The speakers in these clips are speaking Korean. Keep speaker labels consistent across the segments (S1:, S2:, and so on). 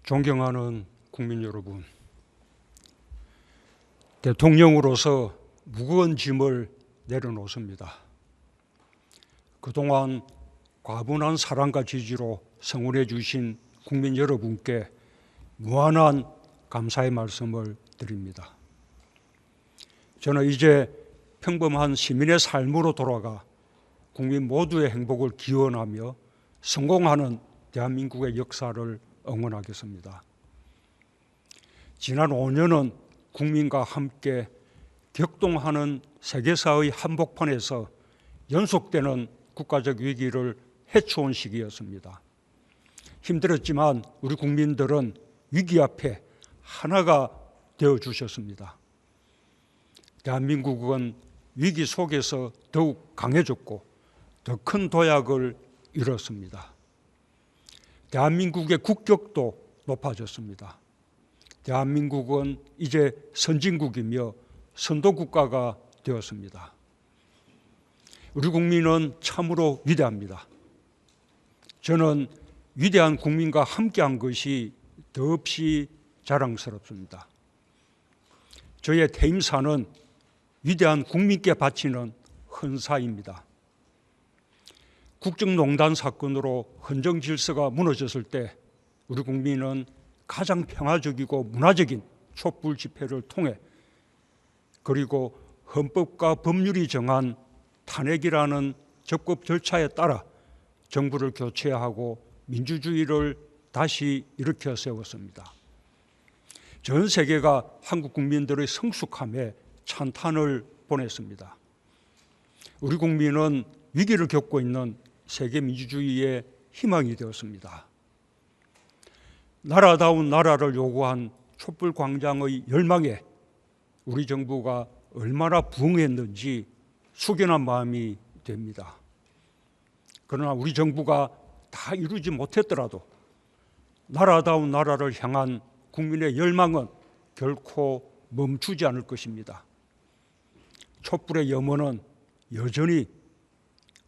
S1: 존경하는 국민 여러분, 대통령으로서 무거운 짐을 내려놓습니다. 그동안 과분한 사랑과 지지로 성원해 주신 국민 여러분께 무한한 감사의 말씀을 드립니다. 저는 이제 평범한 시민의 삶으로 돌아가 국민 모두의 행복을 기원하며 성공하는 대한민국의 역사를 응원하겠습니다. 지난 5년은 국민과 함께 격동하는 세계사의 한복판에서 연속되는 국가적 위기를 헤쳐온 시기였습니다. 힘들었지만 우리 국민들은 위기 앞에 하나가 되어주셨습니다. 대한민국은 위기 속에서 더욱 강해졌고 더 큰 도약을 이뤘습니다. 대한민국의 국격도 높아졌습니다. 대한민국은 이제 선진국이며 선도국가가 되었습니다. 우리 국민은 참으로 위대합니다. 저는 위대한 국민과 함께한 것이 더없이 자랑스럽습니다. 저의 퇴임사는 위대한 국민께 바치는 헌사입니다. 국정농단 사건으로 헌정 질서가 무너졌을 때 우리 국민은 가장 평화적이고 문화적인 촛불 집회를 통해 그리고 헌법과 법률이 정한 탄핵이라는 적법 절차에 따라 정부를 교체하고 민주주의를 다시 일으켜 세웠습니다. 전 세계가 한국 국민들의 성숙함에 찬탄을 보냈습니다. 우리 국민은 위기를 겪고 있는 세계 민주주의의 희망이 되었습니다. 나라다운 나라를 요구한 촛불광장의 열망에 우리 정부가 얼마나 부응했는지 숙연한 마음이 됩니다. 그러나 우리 정부가 다 이루지 못했더라도 나라다운 나라를 향한 국민의 열망은 결코 멈추지 않을 것입니다. 촛불의 염원은 여전히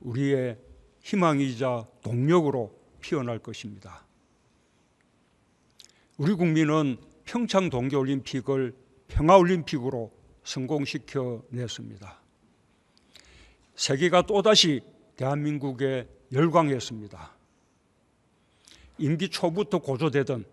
S1: 우리의 희망이자 동력으로 피어날 것입니다. 우리 국민은 평창 동계올림픽을 평화올림픽으로 성공시켜냈습니다. 세계가 또다시 대한민국에 열광했습니다. 임기 초부터 고조되던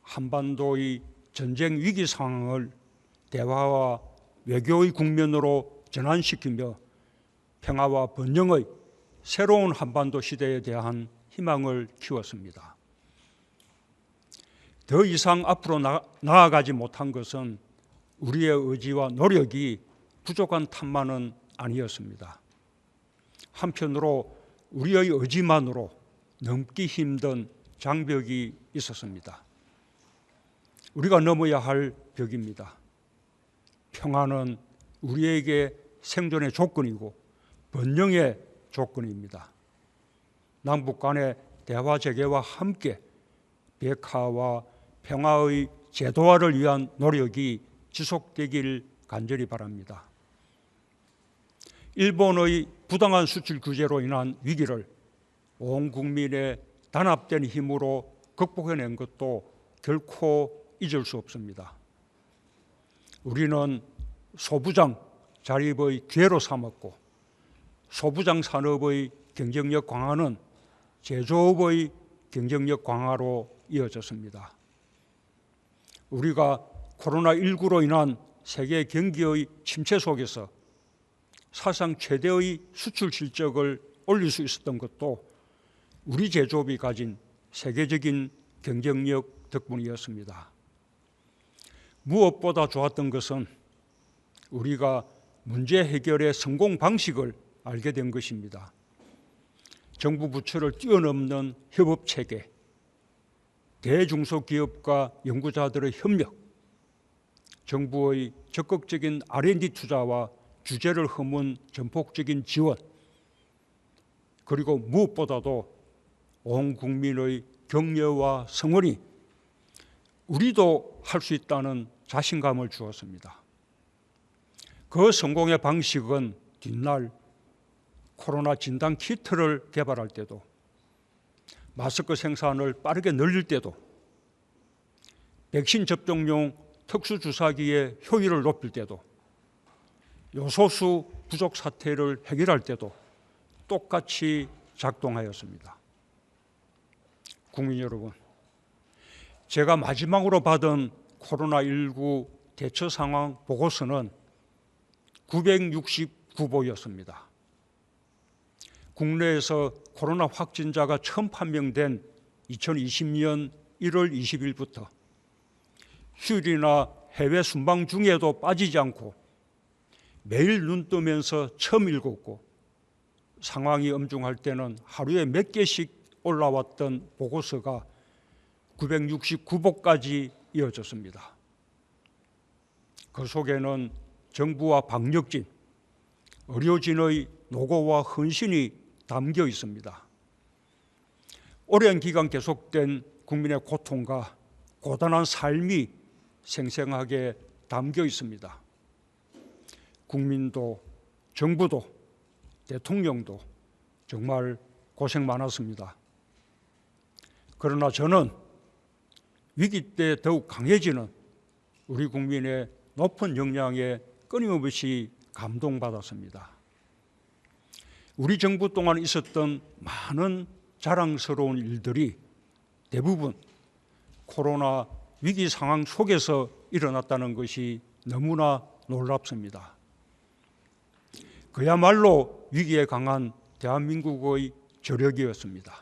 S1: 한반도의 전쟁 위기 상황을 대화와 외교의 국면으로 전환시키며 평화와 번영의 새로운 한반도 시대에 대한 희망을 키웠습니다. 더 이상 앞으로 나아가지 못한 것은 우리의 의지와 노력이 부족한 탓만은 아니었습니다. 한편으로 우리의 의지만으로 넘기 힘든 장벽이 있었습니다. 우리가 넘어야 할 벽입니다. 평화는 우리에게 생존의 조건이고 번영의 조건입니다. 남북 간의 대화 재개와 함께 비핵화와 평화의 제도화를 위한 노력이 지속되길 간절히 바랍니다. 일본의 부당한 수출 규제로 인한 위기를 온 국민의 단합된 힘으로 극복해낸 것도 결코 잊을 수 없습니다. 우리는 소부장 자립의 기회로 삼았고 소부장 산업의 경쟁력 강화는 제조업의 경쟁력 강화로 이어졌습니다. 우리가 코로나19로 인한 세계 경기의 침체 속에서 사상 최대의 수출 실적을 올릴 수 있었던 것도 우리 제조업이 가진 세계적인 경쟁력 덕분이었습니다. 무엇보다 좋았던 것은 우리가 문제 해결의 성공 방식을 알게 된 것입니다. 정부 부처를 뛰어넘는 협업체계, 대중소기업과 연구자들의 협력, 정부의 적극적인 R&D 투자와 규제를 허문 전폭적인 지원, 그리고 무엇보다도 온 국민의 격려와 성원이 우리도 할 수 있다는 자신감을 주었습니다. 그 성공의 방식은 뒷날 코로나 진단 키트를 개발할 때도 마스크 생산을 빠르게 늘릴 때도 백신 접종용 특수주사기의 효율을 높일 때도, 요소수 부족 사태를 해결할 때도 똑같이 작동하였습니다. 국민 여러분, 제가 마지막으로 받은 코로나19 대처 상황 보고서는 969보였습니다. 국내에서 코로나 확진자가 처음 판명된 2020년 1월 20일부터 휴일이나 해외 순방 중에도 빠지지 않고 매일 눈 뜨면서 처음 읽었고, 상황이 엄중할 때는 하루에 몇 개씩 올라왔던 보고서가 969보까지 이어졌습니다. 그 속에는 정부와 방역진, 의료진의 노고와 헌신이 담겨 있습니다. 오랜 기간 계속된 국민의 고통과 고단한 삶이 생생하게 담겨 있습니다. 국민도, 정부도, 대통령도 정말 고생 많았습니다. 그러나 저는 위기 때 더욱 강해지는 우리 국민의 높은 역량에 끊임없이 감동받았습니다. 우리 정부 동안 있었던 많은 자랑스러운 일들이 대부분 코로나 위기 상황 속에서 일어났다는 것이 너무나 놀랍습니다. 그야말로 위기에 강한 대한민국의 저력이었습니다.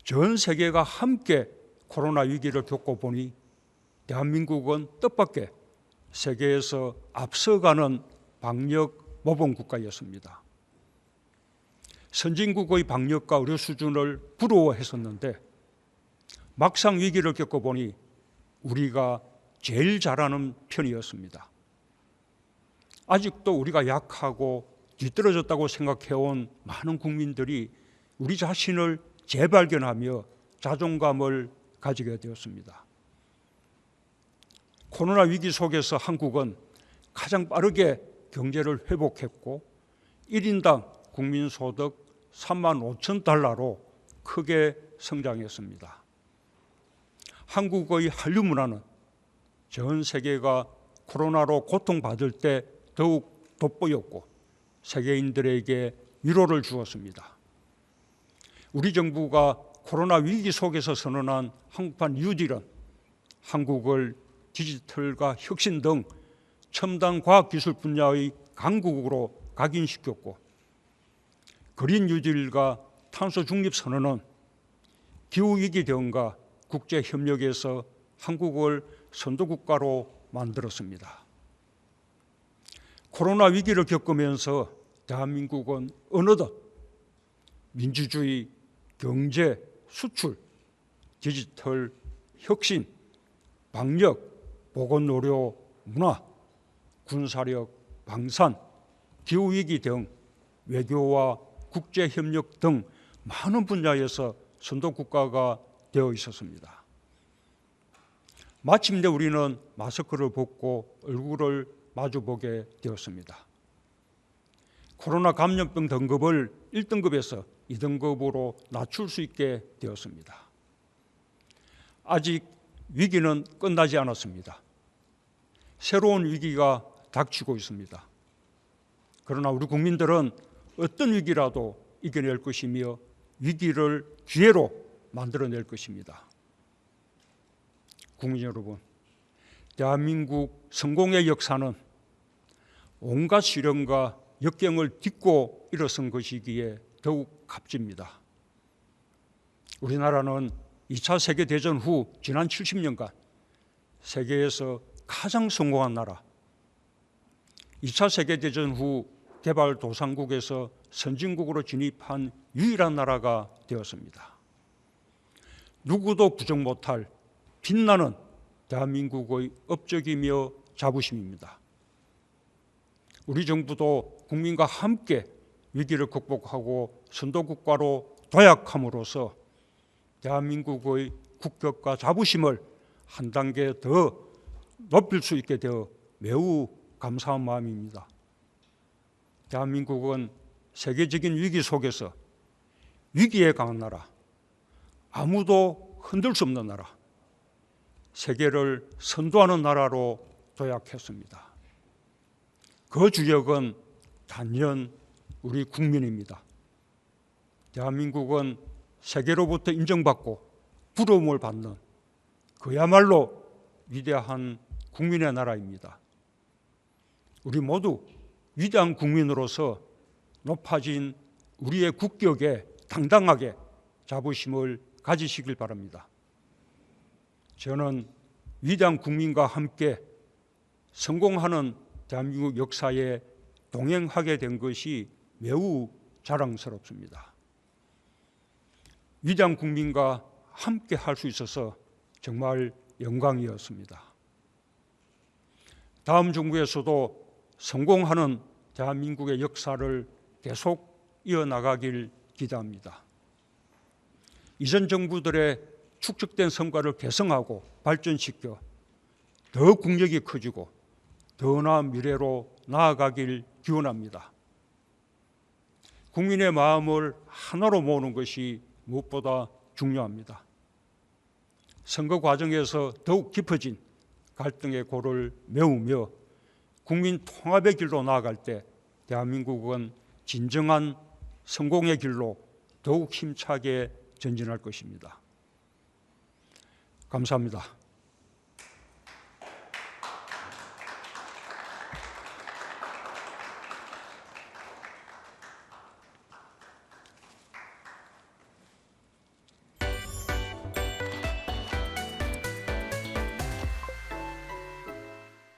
S1: 전 세계가 함께 코로나 위기를 겪어보니 대한민국은 뜻밖의 세계에서 앞서가는 방역 모범 국가였습니다. 선진국의 방역과 의료 수준을 부러워했었는데 막상 위기를 겪어보니 우리가 제일 잘하는 편이었습니다. 아직도 우리가 약하고 뒤떨어졌다고 생각해온 많은 국민들이 우리 자신을 재발견하며 자존감을 가지게 되었습니다. 코로나 위기 속에서 한국은 가장 빠르게 경제를 회복했고 1인당 국민소득 35,000달러로 크게 성장했습니다. 한국의 한류 문화는 전 세계가 코로나로 고통받을 때 더욱 돋보였고 세계인들에게 위로를 주었습니다. 우리 정부가 코로나 위기 속에서 선언한 한국판 뉴딜은 한국을 디지털과 혁신 등 첨단 과학기술 분야의 강국으로 각인시켰고, 그린 뉴딜과 탄소 중립 선언은 기후위기 대응과 국제협력에서 한국을 선도국가로 만들었습니다. 코로나 위기를 겪으면서 대한민국은 어느덧 민주주의, 경제, 수출, 디지털, 혁신, 방역, 보건의료, 문화, 군사력, 방산, 기후위기 등 외교와 국제협력 등 많은 분야에서 선도국가가 되어 있었습니다. 마침내 우리는 마스크를 벗고 얼굴을 마주보게 되었습니다. 코로나 감염병 등급을 1등급에서 2등급으로 낮출 수 있게 되었습니다. 아직 위기는 끝나지 않았습니다. 새로운 위기가 닥치고 있습니다. 그러나 우리 국민들은 어떤 위기라도 이겨낼 것이며 위기를 기회로 만들어낼 것입니다. 국민 여러분, 대한민국 성공의 역사는 온갖 시련과 역경을 딛고 일어선 것이기에 더욱 값집니다. 우리나라는 2차 세계대전 후 지난 70년간 세계에서 가장 성공한 나라, 2차 세계대전 후 개발도상국에서 선진국으로 진입한 유일한 나라가 되었습니다. 누구도 부정 못할 빛나는 대한민국의 업적이며 자부심입니다. 우리 정부도 국민과 함께 위기를 극복하고 선도국가로 도약함으로써 대한민국의 국격과 자부심을 한 단계 더 높일 수 있게 되어 매우 감사한 마음입니다. 대한민국은 세계적인 위기 속에서 위기에 강한 나라, 아무도 흔들 수 없는 나라, 세계를 선도하는 나라로 도약했습니다. 그 주역은 단연 우리 국민입니다. 대한민국은 세계로부터 인정받고 부러움을 받는 그야말로 위대한 국민의 나라입니다. 우리 모두 위대한 국민으로서 높아진 우리의 국격에 당당하게 자부심을 가지시길 바랍니다. 저는 위대한 국민과 함께 성공하는 대한민국 역사에 동행하게 된 것이 매우 자랑스럽습니다. 위대한 국민과 함께 할 수 있어서 정말 영광이었습니다. 다음 정부에서도 성공하는 대한민국의 역사를 계속 이어나가길 기대합니다. 이전 정부들의 축적된 성과를 개성하고 발전시켜 더 국력이 커지고 더 나은 미래로 나아가길 기원합니다. 국민의 마음을 하나로 모으는 것이 무엇보다 중요합니다. 선거 과정에서 더욱 깊어진 갈등의 골을 메우며 국민 통합의 길로 나아갈 때 대한민국은 진정한 성공의 길로 더욱 힘차게 전진할 것입니다. 감사합니다.